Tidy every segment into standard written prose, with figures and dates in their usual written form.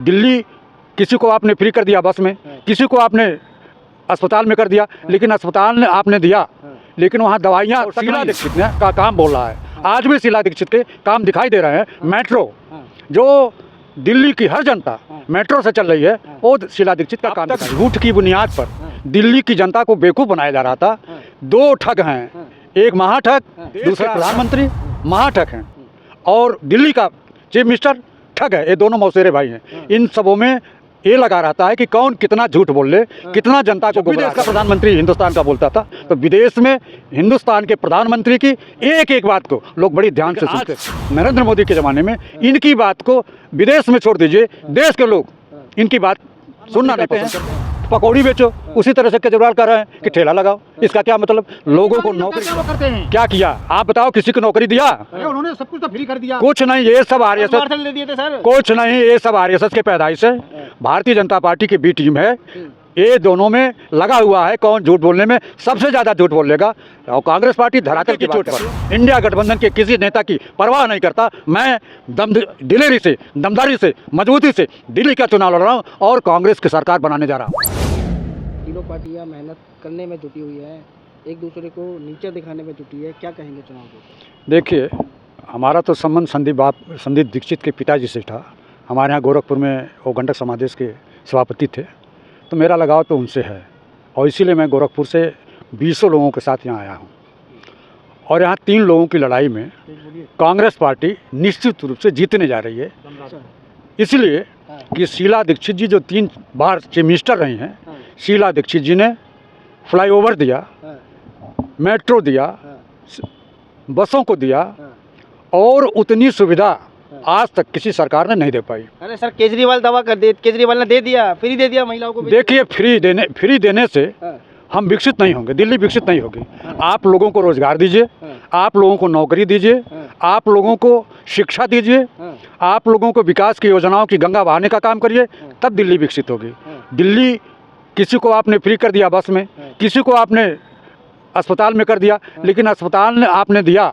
दिल्ली किसी को आपने फ्री कर दिया बस में, किसी को आपने अस्पताल में कर दिया, लेकिन अस्पताल ने आपने दिया, लेकिन वहाँ दवाइयाँ शीला दीक्षित ने का काम बोल रहा है। आज भी शीला दीक्षित के काम दिखाई दे रहे हैं। मेट्रो जो दिल्ली की हर जनता मेट्रो से चल रही है, वो शीला दीक्षित का काम। झूठ की बुनियाद पर दिल्ली की जनता को बेवकूफ़ बनाया जा रहा था। दो ठग हैं, एक महाठग, दूसरा प्रधानमंत्री महाठग हैं, और दिल्ली का चीफ मिनिस्टर ठग है। ये दोनों मौसेरे भाई हैं। इन सबों में ये लगा रहता है कि कौन कितना झूठ बोल ले, कितना जनता को। विदेश का प्रधानमंत्री हिंदुस्तान का बोलता था, तो विदेश में हिंदुस्तान के प्रधानमंत्री की एक एक बात को लोग बड़ी ध्यान से सुनते। नरेंद्र मोदी के ज़माने में इनकी बात को विदेश में छोड़ दीजिए, देश के लोग इनकी बात सुनना नहीं पसंद करते। पकौड़ी बेचो, उसी तरह से केजरीवाल कर रहे हैं कि ठेला लगाओ। इसका क्या मतलब? लोगों को नौकरी करते हैं। क्या किया आप बताओ? किसी को नौकरी दिया? उन्होंने सब कुछ तो फ्री कर दिया। कुछ नहीं, ये सब आरएसएस कुछ नहीं, ये सब आरएसएस के पैदाइश है। भारतीय जनता पार्टी की बी टीम है। ये दोनों में लगा हुआ है कौन झूठ बोलने में सबसे ज़्यादा झूठ बोलेगा। और कांग्रेस पार्टी धरातल की चोट पर इंडिया गठबंधन के किसी नेता की परवाह नहीं करता। मैं दिलेरी से, दमदारी से, मजबूती से दिल्ली का चुनाव लड़ रहा हूँ और कांग्रेस की सरकार बनाने जा रहा हूँ। तीनों पार्टियां मेहनत करने में जुटी हुई है, एक दूसरे को नीचे दिखाने में जुटी है। क्या कहेंगे चुनाव को? देखिए, हमारा तो संबंध संदीप दीक्षित के पिताजी से था। हमारे यहाँ गोरखपुर में वो गंडक समादेश के सभापति थे, तो मेरा लगाव तो उनसे है। और इसीलिए मैं गोरखपुर से 20 लोगों के साथ यहाँ आया हूँ। और यहाँ 3 लोगों की लड़ाई में कांग्रेस पार्टी निश्चित रूप से जीतने जा रही है। इसलिए कि शीला दीक्षित जी जो 3 बार चीफ मिनिस्टर रही हैं, शीला दीक्षित जी ने फ्लाईओवर दिया, मेट्रो दिया, बसों को दिया, और उतनी सुविधा आज तक किसी सरकार ने नहीं दे पाई। अरे सर, केजरीवाल दावा कर दे, केजरीवाल ने दे दिया, फ्री दे दिया महिलाओं को। देखिए, फ्री देने से हम विकसित नहीं होंगे, दिल्ली विकसित नहीं होगी। आप लोगों को रोजगार दीजिए, आप लोगों को नौकरी दीजिए, आप लोगों को शिक्षा दीजिए, आप लोगों को विकास की योजनाओं की गंगा बहाने का काम करिए, तब दिल्ली विकसित होगी। दिल्ली किसी को आपने फ्री कर दिया बस में, किसी को आपने अस्पताल में कर दिया, लेकिन अस्पताल ने आपने दिया,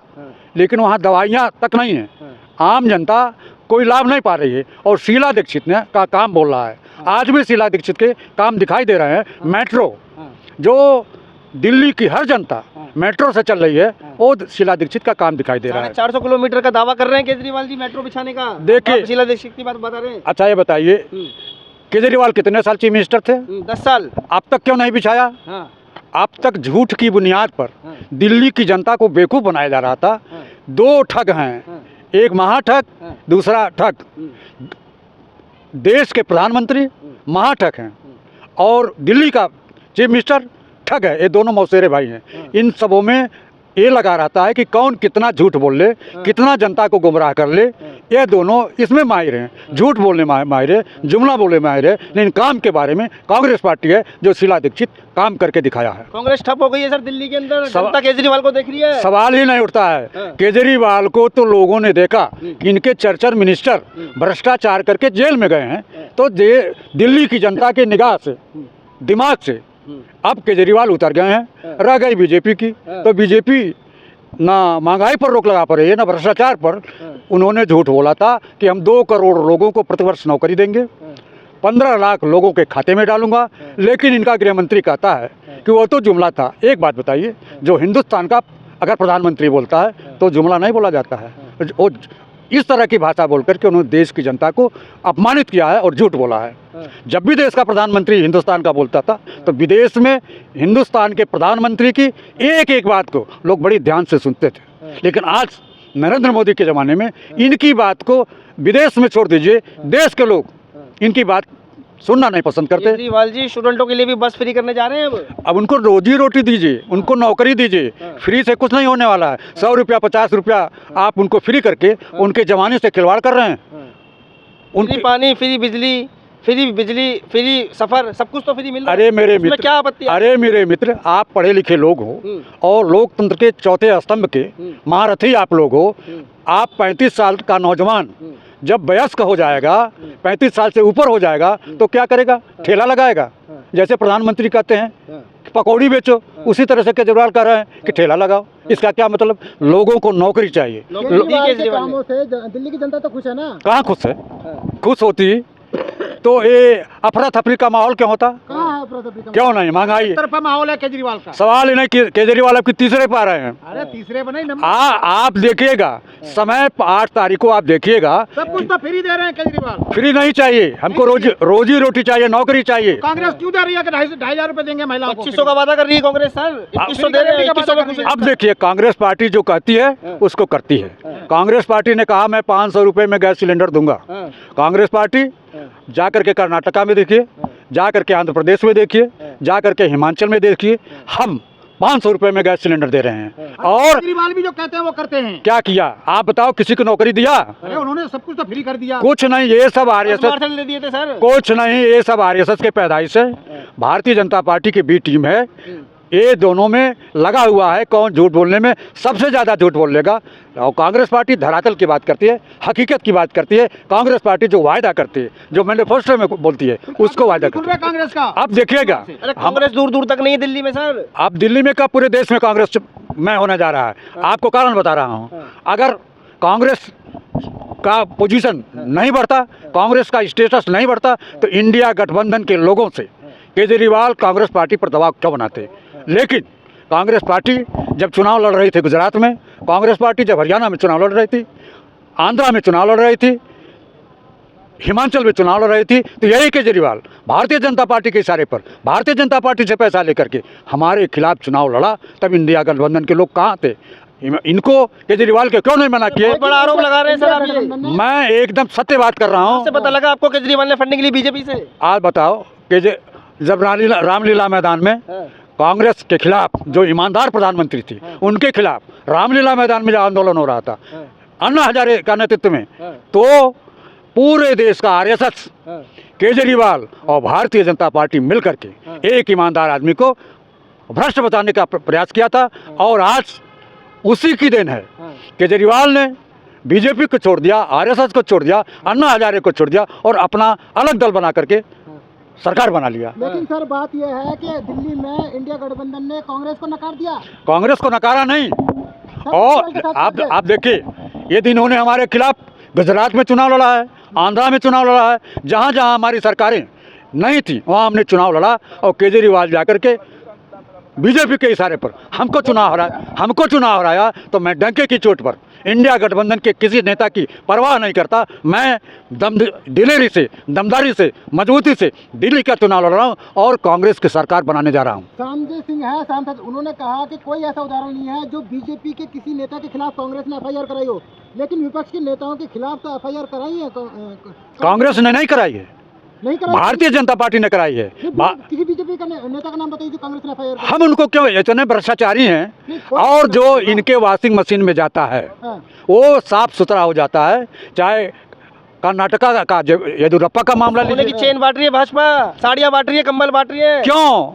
लेकिन वहाँ दवाइयाँ तक नहीं हैं। आम जनता कोई लाभ नहीं पा रही है। और शीला दीक्षित ने का काम बोल रहा है। आज भी शीला दीक्षित के काम दिखाई दे रहे हैं। मेट्रो जो दिल्ली की हर जनता मेट्रो से चल रही है, वो शीला दीक्षित का काम दिखाई दे रहा है। 400 किलोमीटर का दावा कर रहे हैं केजरीवाल जी मेट्रो बिछाने का। देखिए, शीला दीक्षित की बात बता रहे हैं। अच्छा, ये बताइए, केजरीवाल कितने साल चीफ मिनिस्टर थे? 10 साल। अब तक क्यों नहीं बिछाया? अब तक झूठ की बुनियाद पर दिल्ली की जनता को बेवकूफ़ बनाया जा रहा था। 2 ठग हैं, एक महाठग, दूसरा ठग। देश के प्रधानमंत्री महाठग हैं और दिल्ली का चीफ मिनिस्टर ठग है। ये दोनों मौसेरे भाई हैं। इन सबों में ये लगा रहता है कि कौन कितना झूठ बोल ले, कितना जनता को गुमराह कर ले। ये दोनों इसमें माहिर हैं, झूठ बोलने माहिर है, जुमला बोलने माहिर है, लेकिन काम के बारे में कांग्रेस पार्टी है जो शीला दीक्षित काम करके दिखाया है। कांग्रेस ठप हो गई है सर दिल्ली के अंदर, जनता केजरीवाल को देख रही है। सवाल ही नहीं उठता है। केजरीवाल को तो लोगों ने देखा कि इनके चर्चा मिनिस्टर भ्रष्टाचार करके जेल में गए हैं, तो दिल्ली की जनता के निगाह से, दिमाग से अब केजरीवाल उतर गए हैं। रह गई बीजेपी की, तो बीजेपी ना महंगाई पर रोक लगा पा रही है, ना भ्रष्टाचार पर। उन्होंने झूठ बोला था कि हम 2 करोड़ लोगों को प्रतिवर्ष नौकरी देंगे, 15 लाख लोगों के खाते में डालूंगा, लेकिन इनका गृह मंत्री कहता है कि वो तो जुमला था। एक बात बताइए, जो हिंदुस्तान का अगर प्रधानमंत्री बोलता है तो जुमला नहीं बोला जाता है। वो इस तरह की भाषा बोल करके उन्होंने देश की जनता को अपमानित किया है और झूठ बोला है। जब भी देश का प्रधानमंत्री हिंदुस्तान का बोलता था, तो विदेश में हिंदुस्तान के प्रधानमंत्री की एक एक बात को लोग बड़ी ध्यान से सुनते थे। लेकिन आज नरेंद्र मोदी के ज़माने में इनकी बात को विदेश में छोड़ दीजिए, देश के लोग इनकी बात सुनना नहीं पसंद करते। केजरीवाल जी स्टूडेंटों के लिए भी बस फ्री करने जा रहे हैं। अब उनको रोजी रोटी दीजिए, उनको नौकरी दीजिए। फ्री से कुछ नहीं होने वाला है। 100 रुपया 50 रुपया आप उनको फ्री करके उनके जमाने से खिलवाड़ कर रहे हैं। फ्री पानी, फ्री बिजली, फ्री सफर, सब कुछ तो फ्री मिल रहा है। अरे मेरे मित्र, क्या आपत्ति है? अरे मेरे मित्र, आप पढ़े लिखे लोग हो और लोकतंत्र के चौथे स्तंभ के महारथी आप लोग हो। आप 35 साल का नौजवान जब वयस्क हो जाएगा, 35 साल से ऊपर हो जाएगा, तो क्या करेगा? ठेला लगाएगा। जैसे प्रधानमंत्री कहते हैं पकौड़ी बेचो, उसी तरह से केजरीवाल कह रहे हैं कि ठेला लगाओ। इसका क्या मतलब? लोगों को नौकरी चाहिए। दिल्ली की जनता तो खुश है ना? कहाँ खुश है? खुश होती तो ये अफरा तफरी का माहौल क्यों होता? कहाँ है अफरा तफरी का? क्यों नहीं? महंगाई तरफा माहौल है केजरीवाल का। सवाल ही नहीं कि केजरीवाल आपकी तीसरे पे आ रहे हैं। अरे तीसरे पर नहीं, आप देखिएगा समय 8 तारीख को आप देखिएगा। सब कुछ तो फ्री दे रहे हैं केजरीवाल। फ्री नहीं चाहिए हमको, रोजी रोटी चाहिए, नौकरी चाहिए। कांग्रेस क्यों दे रही है कि 2,500 रुपए देंगे महिलाओं को? 2500 का वादा कर रही है कांग्रेस सर, 2100 दे रहे हैं, 2100 में कुछ अब देखिए कांग्रेस पार्टी जो कहती है उसको करती है। कांग्रेस पार्टी ने कहा मैं 500 रुपए में गैस सिलेंडर दूंगा। कांग्रेस पार्टी जाकर के कर्नाटका में देखिए, जाकर के आंध्र प्रदेश में देखिए, जाकर के हिमाचल में देखिए, हम 500 रुपए में गैस सिलेंडर दे रहे हैं। और केजरीवाल भी जो कहते हैं वो करते हैं। क्या किया आप बताओ? किसी को नौकरी दिया? अरे उन्होंने सब कुछ तो फ्री कर दिया। कुछ नहीं, ये सब आरएसएस दे दिए थे सर। कुछ नहीं, ये सब आरएसएस के पैदाइश है। भारतीय जनता पार्टी की बी टीम है, ये दोनों में लगा हुआ है कौन झूठ बोलने में सबसे ज़्यादा झूठ बोलेगा। और कांग्रेस पार्टी धरातल की बात करती है, हकीकत की बात करती है। कांग्रेस पार्टी जो वायदा करती है, जो मैनिफेस्टो में बोलती है, उसको वायदा करती है। कांग्रेस का आप देखिएगा, अरे कांग्रेस दूर दूर तक नहीं है दिल्ली में सर। आप दिल्ली में कब पूरे देश में कांग्रेस में होने जा रहा है? आपको कारण बता रहा हूँ। अगर कांग्रेस का पोजीशन नहीं बढ़ता, कांग्रेस का स्टेटस नहीं बढ़ता, तो इंडिया गठबंधन के लोगों से केजरीवाल कांग्रेस पार्टी पर दबाव क्यों बनाते? लेकिन कांग्रेस पार्टी जब चुनाव लड़ रही थी गुजरात में, कांग्रेस पार्टी जब हरियाणा में चुनाव लड़ रही थी, आंध्रा में चुनाव लड़ रही थी, हिमाचल में चुनाव लड़ रही थी, तो यही केजरीवाल भारतीय जनता पार्टी के इशारे पर भारतीय जनता पार्टी से पैसा लेकर के हमारे खिलाफ चुनाव लड़ा। तब इंडिया गठबंधन के लोग कहाँ थे? इनको केजरीवाल के क्यों नहीं मना किए? बहुत बड़ा आरोप लगा रहे हैं सर आप ये। मैं एकदम सत्य बात कर रहा हूँ। से पता लगा आपको केजरीवाल ने फंडिंग ली बीजेपी से? आज बताओ कि जब रामलीला मैदान में कांग्रेस के खिलाफ जो ईमानदार प्रधानमंत्री थी, उनके खिलाफ रामलीला मैदान में जो आंदोलन हो रहा था अन्ना हजारे का नेतृत्व में, तो पूरे देश का आरएसएस, केजरीवाल और भारतीय जनता पार्टी मिलकर के एक ईमानदार आदमी को भ्रष्ट बताने का प्रयास किया था। और आज उसी की देन है, केजरीवाल ने बीजेपी को छोड़ दिया, आरएसएस को छोड़ दिया, अन्ना हजारे को छोड़ दिया और अपना अलग दल बना करके सरकार बना लिया। लेकिन सर बात यह है कि दिल्ली में इंडिया गठबंधन ने कांग्रेस को नकार दिया। कांग्रेस को नकारा नहीं। और आप देखिए, ये दिन इन्होंने हमारे खिलाफ गुजरात में चुनाव लड़ा है, आंध्रा में चुनाव लड़ा है, जहाँ जहाँ हमारी सरकारें नहीं थी वहाँ हमने चुनाव लड़ा। और केजरीवाल जाकर के बीजेपी के इशारे पर हमको चुनाव हराया, तो मैं डंके की चोट पर इंडिया गठबंधन के किसी नेता की परवाह नहीं करता। मैं दिलेरी से, दमदारी से, मजबूती से दिल्ली का चुनाव लड़ रहा हूँ और कांग्रेस की सरकार बनाने जा रहा हूँ। संजय सिंह है सांसद, उन्होंने कहा कि कोई ऐसा उदाहरण नहीं है जो बीजेपी के किसी नेता के खिलाफ कांग्रेस ने एफआईआर कराई हो, लेकिन विपक्ष के नेताओं के खिलाफ तो एफआईआर कराई है कांग्रेस ने नहीं कराई है, नहीं कराई, भारतीय जनता पार्टी ने कराई है। किसी बीजेपी का नेता का नाम बताइए जो कांग्रेस ने एफआईआर। हम उनको क्यों, इतने भ्रष्टाचारी हैं। और जो इनके वॉशिंग मशीन में जाता है वो साफ सुथरा हो जाता है। चाहे कर्नाटका का येदियुरप्पा का मामला लीजिए, की चेन बांट रही है भाजपा, साड़ियाँ बांट रही है, कंबल बांट रही है। क्यों?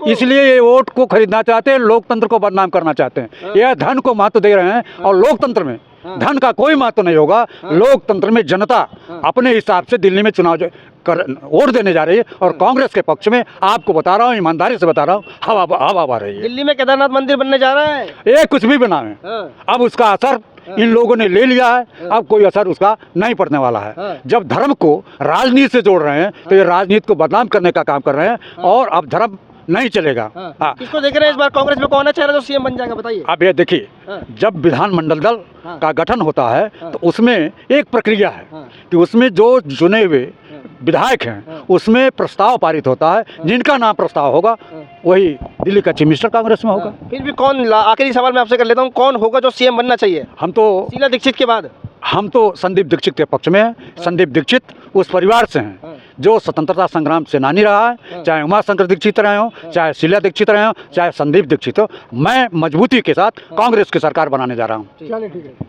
इसलिए ये वोट को खरीदना चाहते हैं, लोकतंत्र को बदनाम करना चाहते हैं। यह धन को महत्व दे रहे हैं और लोकतंत्र में धन का कोई महत्व नहीं होगा। लोकतंत्र में जनता अपने हिसाब से दिल्ली में चुनाव वोट देने जा रही है और कांग्रेस के पक्ष में आपको बता रहा हूँ, ईमानदारी से बता रहा हूँ, हवा आ रही है। दिल्ली में केदारनाथ मंदिर बनने जा रहा है, ये कुछ भी बनावे, अब उसका असर इन लोगों ने ले लिया है, अब कोई असर उसका नहीं पड़ने वाला है। जब धर्म को राजनीति से जोड़ रहे हैं तो ये राजनीति को बदनाम करने का काम कर रहे हैं और अब धर्म नहीं चलेगा। किसको देख रहे हैं इस बार कांग्रेस में? कौन है चेहरा जो सीएम बन जाएगा बताइए? अब ये देखिए, जब विधानमंडल दल का गठन होता है तो उसमें एक प्रक्रिया है कि उसमें जो चुने हुए विधायक हैं उसमें प्रस्ताव पारित होता है। जिनका नाम प्रस्ताव होगा वही दिल्ली का चीफ मिनिस्टर कांग्रेस में होगा। फिर भी कौन, आखिरी सवाल मैं आपसे कर लेता हूँ, कौन होगा जो सीएम बनना चाहिए? शीला दीक्षित के बाद हम तो संदीप दीक्षित के पक्ष में हैं। संदीप दीक्षित उस परिवार से हैं जो स्वतंत्रता संग्राम सेनानी रहा है, चाहे उमाशंकर दीक्षित रहे हो, चाहे शीला दीक्षित रहे हो, चाहे संदीप दीक्षित हो। मैं मजबूती के साथ कांग्रेस की सरकार बनाने जा रहा हूँ। चलिए ठीक है।